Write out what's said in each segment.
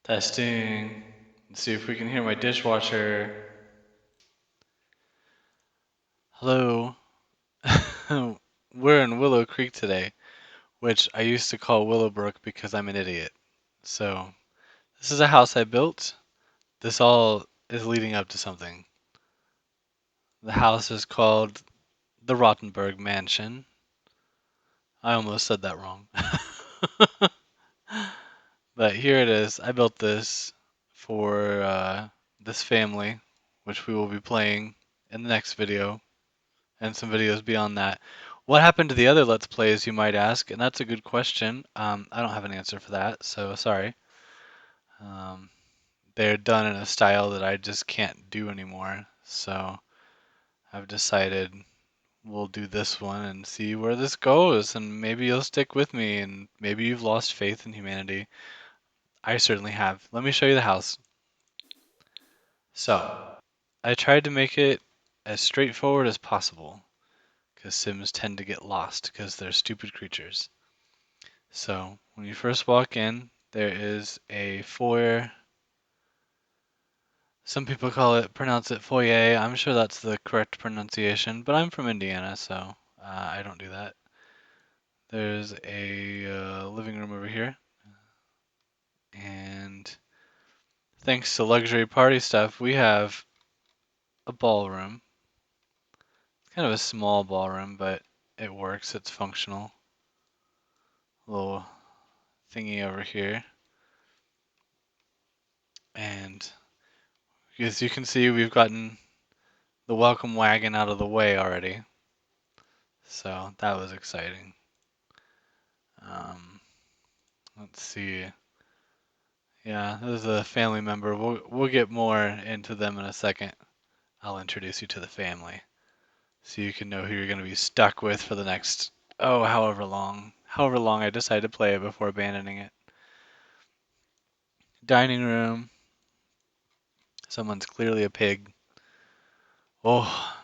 Testing. Let's see if we can hear my dishwasher. Hello. We're in Willow Creek today, which I used to call Willowbrook because I'm an idiot. So, this is a house I built. This all is leading up to something. The house is called the Rottenburg Mansion. I almost said that wrong. But here it is. I built this for this family, which we will be playing in the next video, and some videos beyond that. What happened to the other Let's Plays, you might ask, and that's a good question. I don't have an answer for that, so sorry. Um, they're done in a style that I just can't do anymore, so I've decided we'll do this one and see where this goes, and maybe you'll stick with me, and maybe you've lost faith in humanity. I certainly have. Let me show you the house. So, I tried to make it as straightforward as possible, because Sims tend to get lost because they're stupid creatures. So, when you first walk in, there is a foyer. Some people pronounce it foyer. I'm sure that's the correct pronunciation, but I'm from Indiana, so I don't do that. There's a living room over here, and thanks to luxury party stuff, we have a ballroom. It's kind of a small ballroom, but it works. It's functional. Little thingy over here, and as you can see, we've gotten the welcome wagon out of the way already. So that was exciting. Um, let's see. Yeah, this is a family member. We'll get more into them in a second. I'll introduce you to the family, so you can know who you're going to be stuck with for the next, oh, however long I decide to play it before abandoning it. Dining room. Someone's clearly a pig. Oh,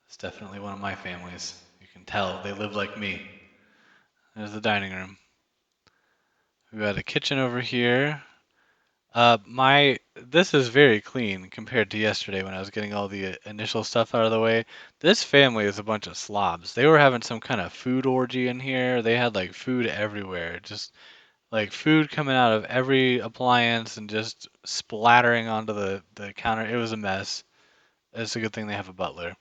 it's definitely one of my families. You can tell they live like me. There's the dining room. We've got a kitchen over here. This is very clean compared to yesterday when I was getting all the initial stuff out of the way. This family is a bunch of slobs. They were having some kind of food orgy in here. They had like food everywhere, just like food coming out of every appliance and just splattering onto the counter. It was a mess. It's a good thing they have a butler.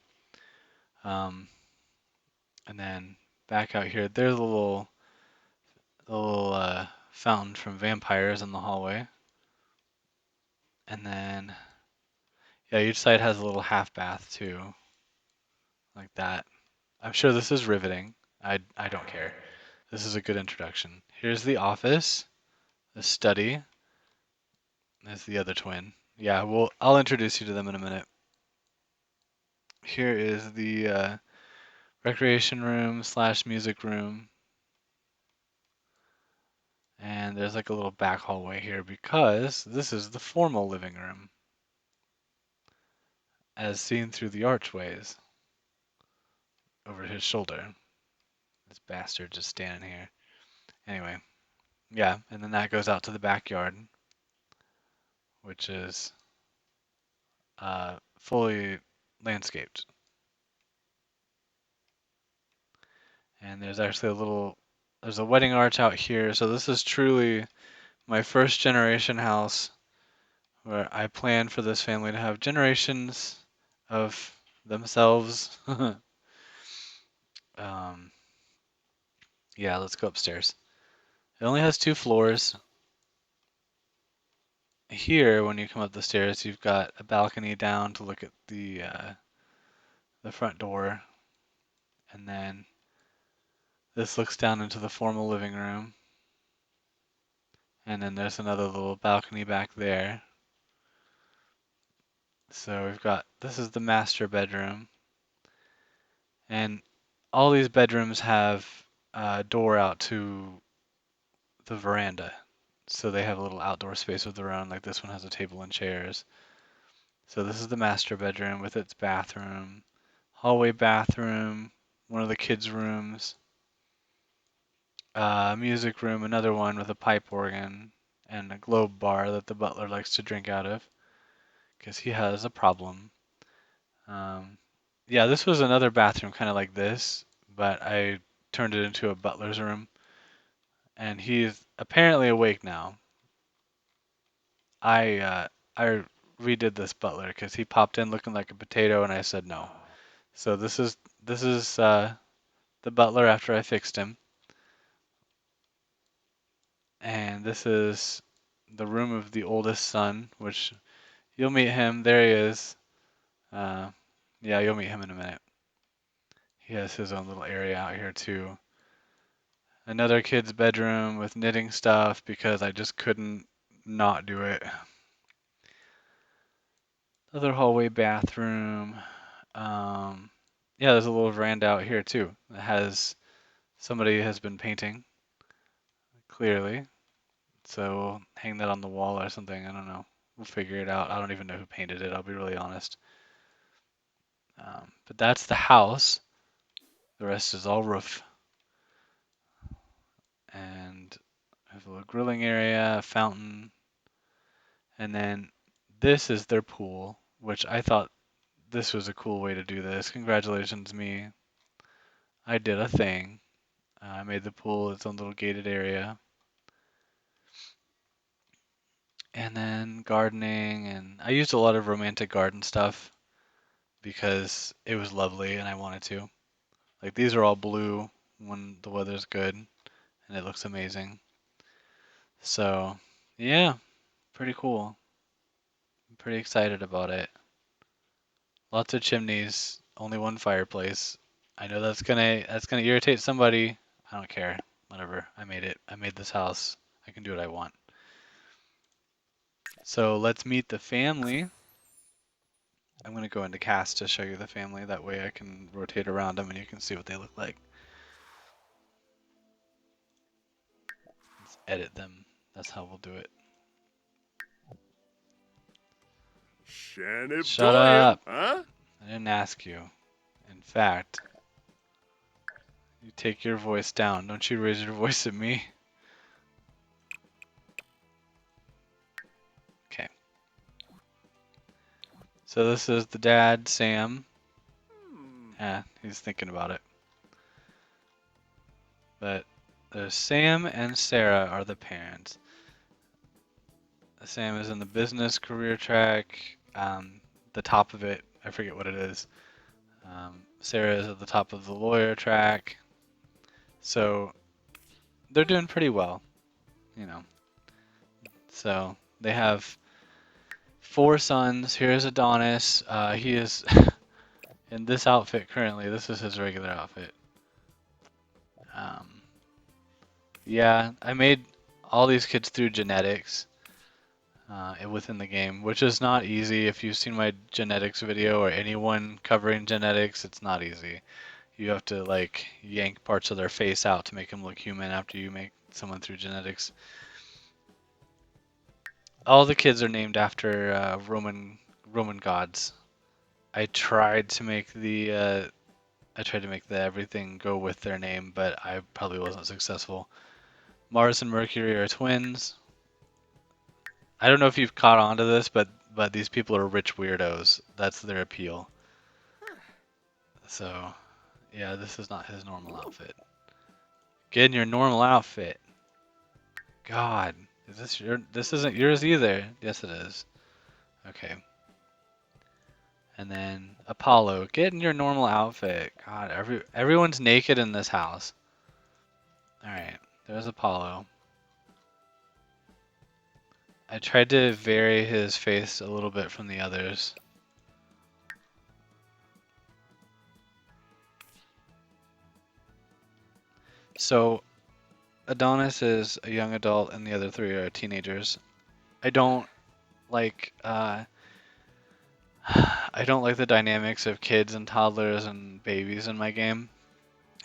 Um, and then back out here, there's a little fountain from vampires in the hallway. And then, yeah, each side has a little half bath too, like that. I'm sure this is riveting. I don't care. This is a good introduction. Here's the office, the study. There's the other twin. Yeah, I'll introduce you to them in a minute. Here is the recreation room slash music room. And there's like a little back hallway here because this is the formal living room, as seen through the archways over his shoulder. This bastard just standing here. Anyway, yeah, and then that goes out to the backyard, which is fully landscaped. And there's actually there's a wedding arch out here. So this is truly my first generation house where I plan for this family to have generations of themselves. um, yeah, let's go upstairs. It only has 2 floors. Here, when you come up the stairs, you've got a balcony down to look at the front door, and then this looks down into the formal living room, and then there's another little balcony back there. So this is the master bedroom, and all these bedrooms have a door out to the veranda. So they have a little outdoor space of their own, like this one has a table and chairs. So this is the master bedroom with its bathroom, hallway bathroom, one of the kids' rooms, music room, another one with a pipe organ, and a globe bar that the butler likes to drink out of because he has a problem. Um, yeah, this was another bathroom kind of like this, but I turned it into a butler's room, and he's apparently awake now. I redid this butler because he popped in looking like a potato, and I said no. So this is the butler after I fixed him, and this is the room of the oldest son, which you'll meet him. There he is. Uh, yeah, you'll meet him in a minute. He has his own little area out here too. Another kid's bedroom with knitting stuff because I just couldn't not do it. Other hallway bathroom. Yeah, there's a little veranda out here too. That has somebody has been painting clearly. So we'll hang that on the wall or something. I don't know. We'll figure it out. I don't even know who painted it. I'll be really honest. But that's the house. The rest is all roof. And I have a little grilling area, a fountain, and then this is their pool, which I thought this was a cool way to do this. Congratulations, me. I did a thing. I made the pool its own little gated area. And then gardening, and I used a lot of romantic garden stuff because it was lovely and I wanted to. Like these are all blue when the weather's good and it looks amazing. So, yeah, pretty cool. I'm pretty excited about it. Lots of chimneys, only one fireplace. I know that's gonna irritate somebody. I don't care. Whatever. I made it. I made this house. I can do what I want. So let's meet the family. I'm gonna go into cast to show you the family. That way I can rotate around them and you can see what they look like. Let's edit them. That's how we'll do it. Shut up. Huh? I didn't ask you. In fact, you take your voice down. Don't you raise your voice at me. Okay. So this is the dad, Sam. Yeah, he's thinking about it. But there's Sam and Sarah are the parents. Sam is in the business career track. The top of it, I forget what it is. Sarah is at the top of the lawyer track. So they're doing pretty well, you know. So they have 4 sons. Here's Adonis. He is in this outfit currently. This is his regular outfit. Um, yeah, I made all these kids through genetics within the game, which is not easy. If you've seen my genetics video or anyone covering genetics, it's not easy. You have to like yank parts of their face out to make them look human after you make someone through genetics. All the kids are named after Roman gods. I tried to make the everything go with their name, but I probably wasn't successful. Mars and Mercury are twins. I don't know if you've caught on to this, but these people are rich weirdos. That's their appeal. So, yeah, this is not his normal outfit. Get in your normal outfit. God, is this your? This isn't yours either. Yes, it is. Okay. And then Apollo, get in your normal outfit. God, everyone's naked in this house. All right, there's Apollo. I tried to vary his face a little bit from the others. So Adonis is a young adult and the other 3 are teenagers. I don't like I don't like the dynamics of kids and toddlers and babies in my game.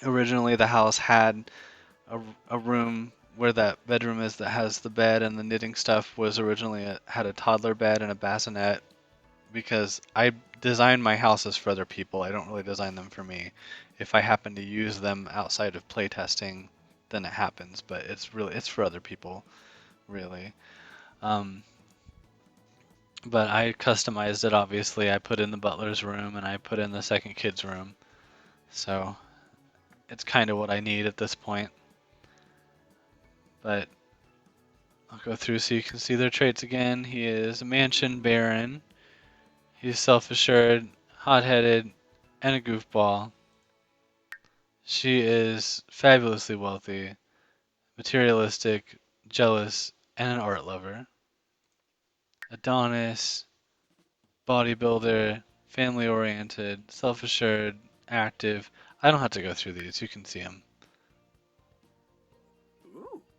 Originally the house had a room where that bedroom is that has the bed and the knitting stuff was originally had a toddler bed and a bassinet because I design my houses for other people. I don't really design them for me. If I happen to use them outside of playtesting, then it happens, but it's for other people. really. Um, but I customized it, obviously. I put in the butler's room and I put in the second kid's room. So it's kind of what I need at this point. But I'll go through so you can see their traits again. He is a mansion baron. He's self-assured, hot-headed, and a goofball. She is fabulously wealthy, materialistic, jealous, and an art lover. Adonis, bodybuilder, family-oriented, self-assured, active. I don't have to go through these. You can see him.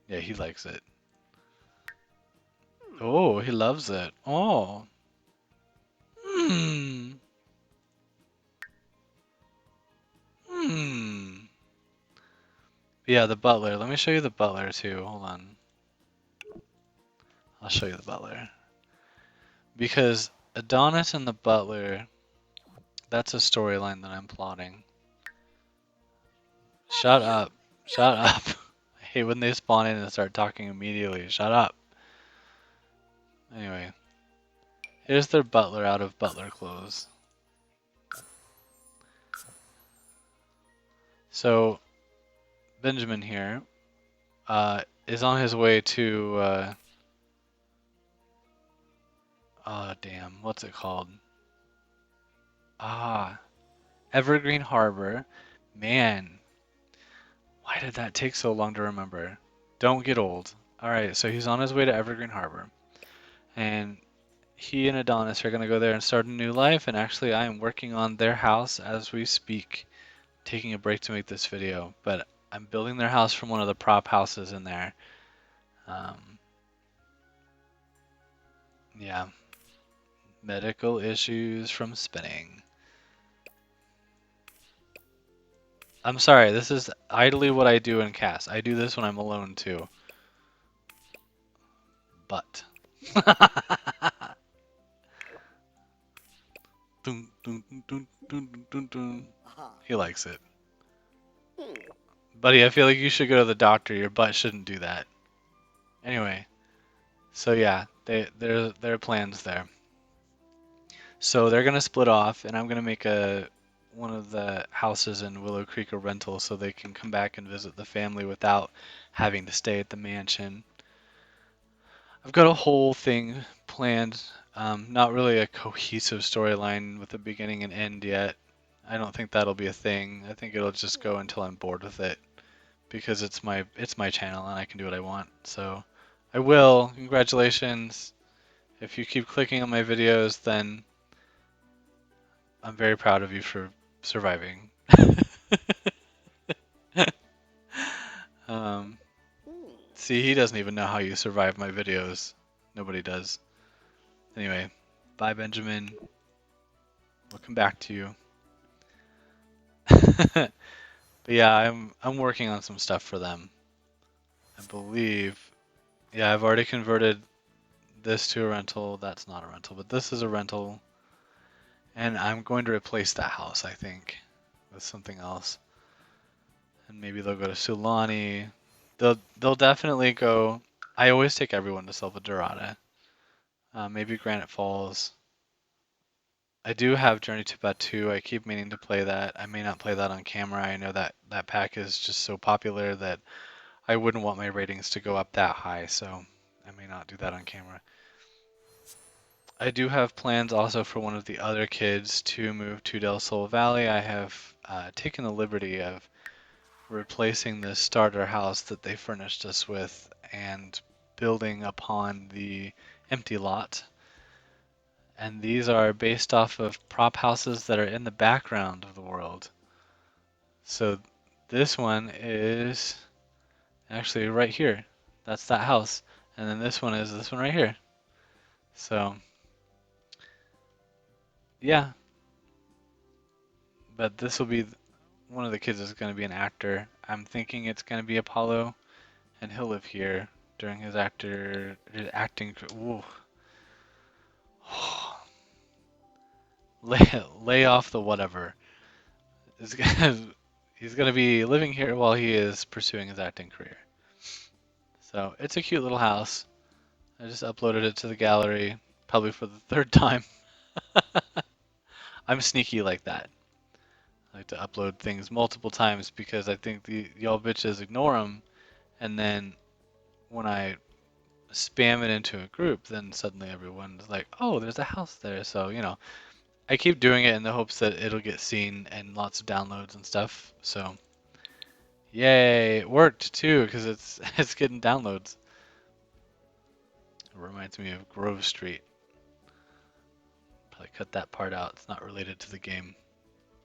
Yeah, he likes it. Oh, he loves it. Oh. Hmm. Hmm. Yeah, the butler. Let me show you the butler too. Hold on. I'll show you the butler. Because Adonis and the butler, that's a storyline that I'm plotting. Shut up. Shut up. I hate when they spawn in and start talking immediately. Shut up. Anyway, here's their butler out of butler clothes. So, Benjamin here is on his way to, damn, what's it called? Ah, Evergreen Harbor. Man, why did that take so long to remember? Don't get old. Alright, so he's on his way to Evergreen Harbor. And he and Adonis are going to go there and start a new life. And actually, I am working on their house as we speak, taking a break to make this video. But I'm building their house from one of the prop houses in there. Yeah, medical issues from spinning. I'm sorry, this is idly what I do in cast. I do this when I'm alone too. But. Dun, dun, dun, dun, dun, dun, dun. He likes it. Buddy, I feel like you should go to the doctor. Your butt shouldn't do that. Anyway, so yeah, there are plans there. So they're gonna split off, and I'm gonna make one of the houses in Willow Creek a rental, so they can come back and visit the family without having to stay at the mansion. I've got a whole thing planned. Not really a cohesive storyline with a beginning and end yet. I don't think that'll be a thing. I think it'll just go until I'm bored with it, because it's my channel and I can do what I want. So I will. Congratulations. If you keep clicking on my videos, then I'm very proud of you for surviving. um, see, he doesn't even know how you survive my videos. Nobody does. Anyway, bye, Benjamin. We'll come back to you. But yeah, I'm working on some stuff for them. I believe. Yeah, I've already converted this to a rental. That's not a rental, but this is a rental. And I'm going to replace that house, I think, with something else. And maybe they'll go to Sulani. They'll definitely go. I always take everyone to Selva Dorada. Maybe Granite Falls. I do have Journey to Batu. I keep meaning to play that. I may not play that on camera. I know that that pack is just so popular that I wouldn't want my ratings to go up that high, so I may not do that on camera. I do have plans also for one of the other kids to move to Del Sol Valley. I have taken the liberty of replacing the starter house that they furnished us with and building upon the empty lot. And these are based off of prop houses that are in the background of the world. So this one is actually right here. That's that house. And then this one is this one right here. So yeah, but this will be one of the kids is going to be an actor. I'm thinking it's going to be Apollo, and he'll live here during his acting. Ooh. lay off the whatever. He's gonna be living here while he is pursuing his acting career. So it's a cute little house. I just uploaded it to the gallery, probably for the third time. I'm sneaky like that. I like to upload things multiple times because I think y'all bitches ignore them, and then when I spam it into a group, then suddenly everyone's like, "Oh, there's a house there." So, I keep doing it in the hopes that it'll get seen and lots of downloads and stuff. So, yay, it worked too because it's it's getting downloads. It reminds me of Grove Street. Probably cut that part out. It's not related to the game,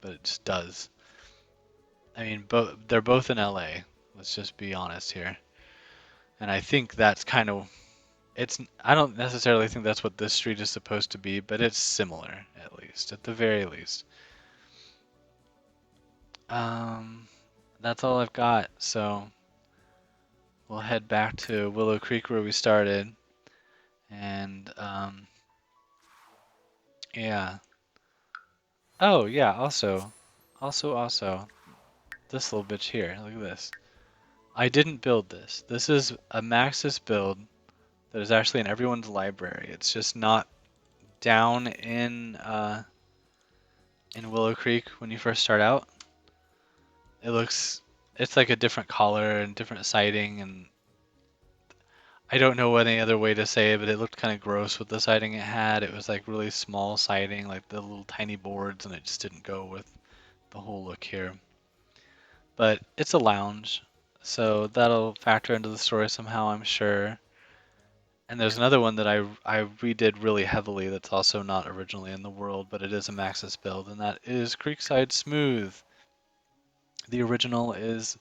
but it just does. I mean, they're both in LA. Let's just be honest here. And I think that's kind of I don't necessarily think that's what this street is supposed to be, but it's similar at least, at the very least. Um, that's all I've got. So we'll head back to Willow Creek where we started, and yeah. Oh yeah. Also, this little bitch here. Look at this. I didn't build this. This is a Maxis build that is actually in everyone's library. It's just not down in Willow Creek when you first start out. It's like a different color and different siding, and I don't know any other way to say it, but it looked kind of gross with the siding it had. It was like really small siding, like the little tiny boards, and it just didn't go with the whole look here. But it's a lounge, so that'll factor into the story somehow, I'm sure. And there's another one that I redid really heavily that's also not originally in the world, but it is a Maxis build, and that is Creekside Smooth. The original is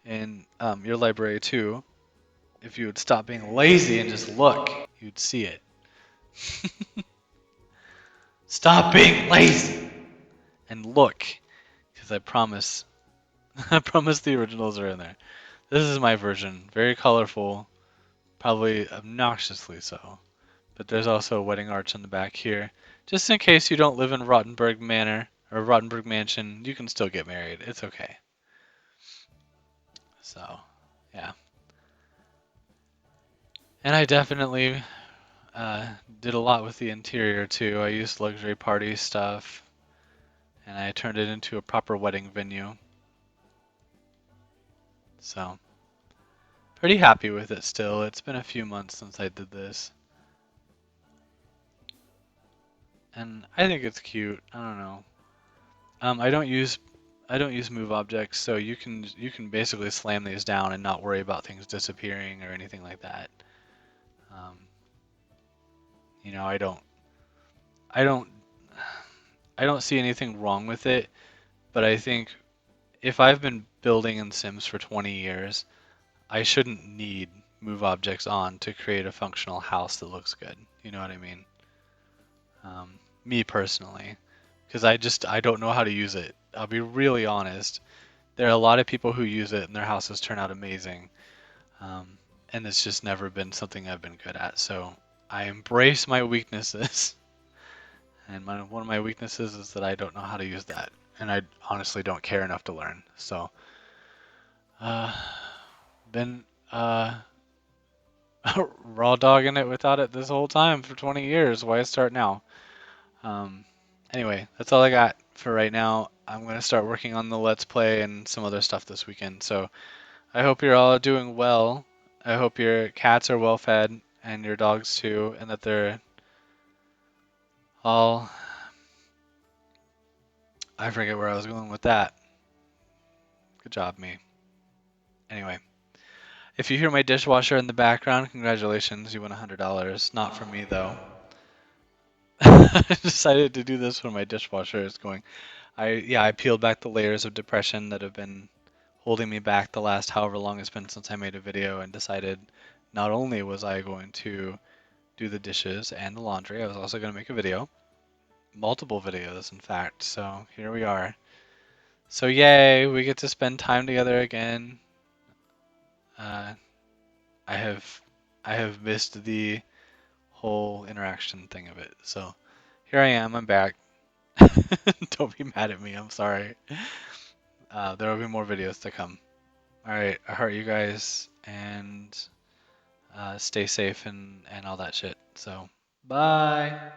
in your library too. If you would stop being lazy and just look, you'd see it. Stop being lazy and look, because I promise, I promise the originals are in there. This is my version, very colorful, probably obnoxiously so. But there's also a wedding arch in the back here. Just in case you don't live in Rottenburg Manor or Rottenburg Mansion, you can still get married. It's okay. So, yeah. And I definitely did a lot with the interior too. I used luxury party stuff, and I turned it into a proper wedding venue. So, pretty happy with it still. It's been a few months since I did this. And I think it's cute. I don't know. I don't use move objects, so you can basically slam these down and not worry about things disappearing or anything like that. Um, I I don't I don't see anything wrong with it, but I think if I've been building in Sims for 20 years, I shouldn't need move objects on to create a functional house that looks good. You know what I mean? Me personally, because I don't know how to use it. I'll be really honest. There are a lot of people who use it and their houses turn out amazing, um, and it's just never been something I've been good at. So I embrace my weaknesses, and one of my weaknesses is that I don't know how to use that, and I honestly don't care enough to learn. So, uh, been raw dogging it without it this whole time for 20 years. Why start now? Um, anyway, that's all I got for right now. I'm going to start working on the Let's Play and some other stuff this weekend. So I hope you're all doing well. I hope your cats are well fed and your dogs too, and that they're all. I forget where I was going with that. Good job, me. Anyway, if you hear my dishwasher in the background, congratulations, you won $100. Not for me, though. I decided to do this when my dishwasher is going. I peeled back the layers of depression that have been holding me back the last however long it's been since I made a video, and decided not only was I going to do the dishes and the laundry, I was also going to make a video. Multiple videos, in fact. So here we are. So yay, we get to spend time together again. Uh, I have I have missed the whole interaction thing of it. So here I am. I'm back. Don't be mad at me. I'm sorry. There will be more videos to come. All right. I heart you guys, and stay safe and all that shit. So, bye.